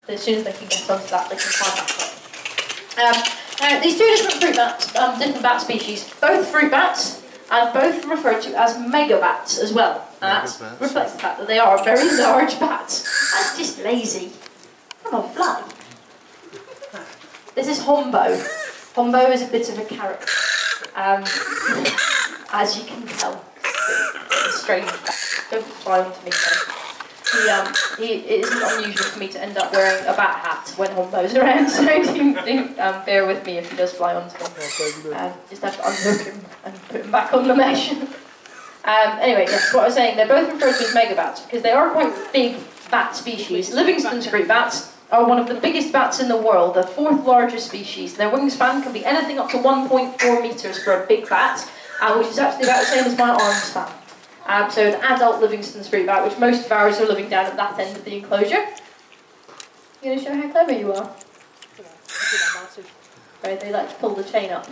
But as soon as they can get onto that, they can climb back up. Now, these two different fruit bats, different bat species, both fruit bats, and both referred to as megabats as well. And that reflects the fact that they are very large bats. That's just lazy. Come on, fly. This is Hombo. Hombo is a bit of a character, as you can tell. It's a strange bat. Don't fly onto me though. It isn't unusual for me to end up wearing a bat hat when Hombo's around, so do bear with me if he does fly onto me. Just have to unhook him and put him back on the mesh. Anyway, yes, what I was saying, they're both referred to as megabats because they are quite big bat species. Livingston's fruit bats are one of the biggest bats in the world, the 4th largest species. Their wingspan can be anything up to 1.4 metres for a big bat, which is actually about the same as my arm span. So an adult Livingston's fruit bat, which most of ours are living down at that end of the enclosure. You going to show how clever you are? Right, they like to pull the chain up.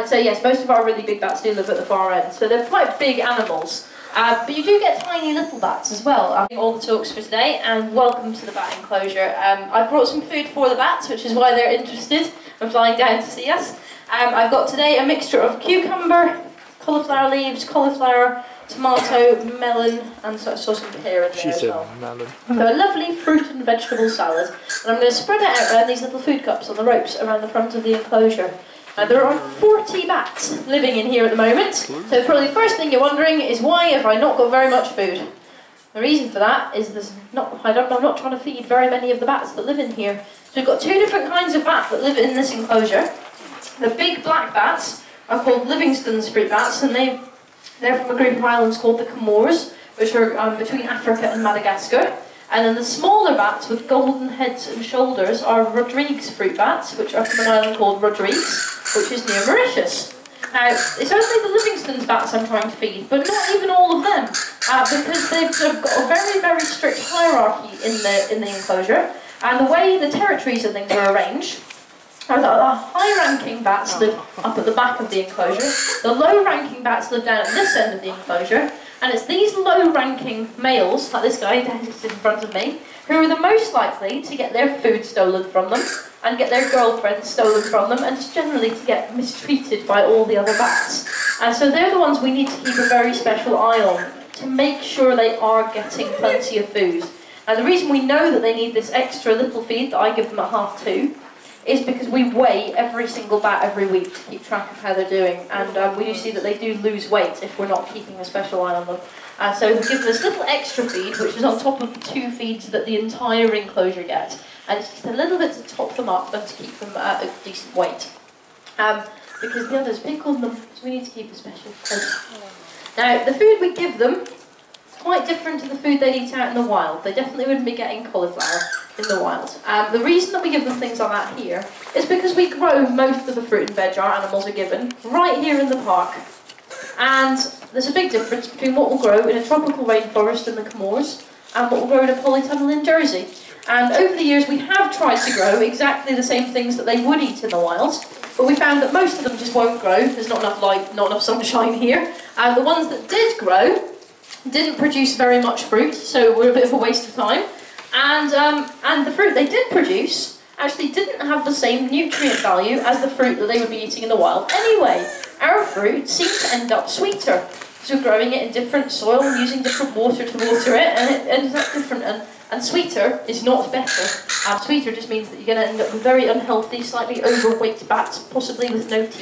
So yes, most of our really big bats do live at the far end, so they're quite big animals. But you do get tiny little bats as well. All the talks for today, and welcome to the bat enclosure. I've brought some food for the bats, which is why they're interested and flying down to see us. I've got today a mixture of cucumber, cauliflower leaves, cauliflower, tomato, melon, and so I saw some pear in there as well. Melon. So a lovely fruit and vegetable salad. And I'm going to spread it out around these little food cups on the ropes around the front of the enclosure. There are 40 bats living in here at the moment. So probably the first thing you're wondering is why have I not got very much food? The reason for that is I'm not trying to feed very many of the bats that live in here. So we've got 2 different kinds of bats that live in this enclosure. The big black bats are called Livingston's fruit bats, and they're from a group of islands called the Comores, which are between Africa and Madagascar. And then the smaller bats with golden heads and shoulders are Rodrigues fruit bats, which are from an island called Rodrigues, which is near Mauritius. Now, it's only the Livingston's bats I'm trying to feed, but not even all of them, because they've sort of got a very, very strict hierarchy in the enclosure, and the way the territories and things are arranged. The high-ranking bats live up at the back of the enclosure, the low-ranking bats live down at this end of the enclosure, and it's these low-ranking males, like this guy down just in front of me, who are the most likely to get their food stolen from them, and get their girlfriends stolen from them, and just generally to get mistreated by all the other bats. And so they're the ones we need to keep a very special eye on, to make sure they are getting plenty of food. And the reason we know that they need this extra little feed that I give them at 2:30, is because we weigh every single bat every week to keep track of how they're doing, and we do see that they do lose weight if we're not keeping a special eye on them. So we give this little extra feed, which is on top of the 2 feeds that the entire enclosure gets, and it's just a little bit to top them up and to keep them at a decent weight. Because the others pick on them, so we need to keep a special place. Now, the food we give them is quite different to the food they'd eat out in the wild. They definitely wouldn't be getting cauliflower in the wild. The reason that we give them things like that here is because we grow most of the fruit and veg our animals are given right here in the park. And there's a big difference between what will grow in a tropical rainforest in the Comores and what will grow in a polytunnel in Jersey. And over the years we have tried to grow exactly the same things that they would eat in the wild, but we found that most of them just won't grow. There's not enough light, not enough sunshine here. And the ones that did grow didn't produce very much fruit, so were a bit of a waste of time. And the fruit they did produce actually didn't have the same nutrient value as the fruit that they would be eating in the wild. Anyway, our fruit seemed to end up sweeter. So growing it in different soil and using different water to water it, and it ends up different. And sweeter is not better. Sweeter just means that you're going to end up with very unhealthy, slightly overweight bats, possibly with no teeth.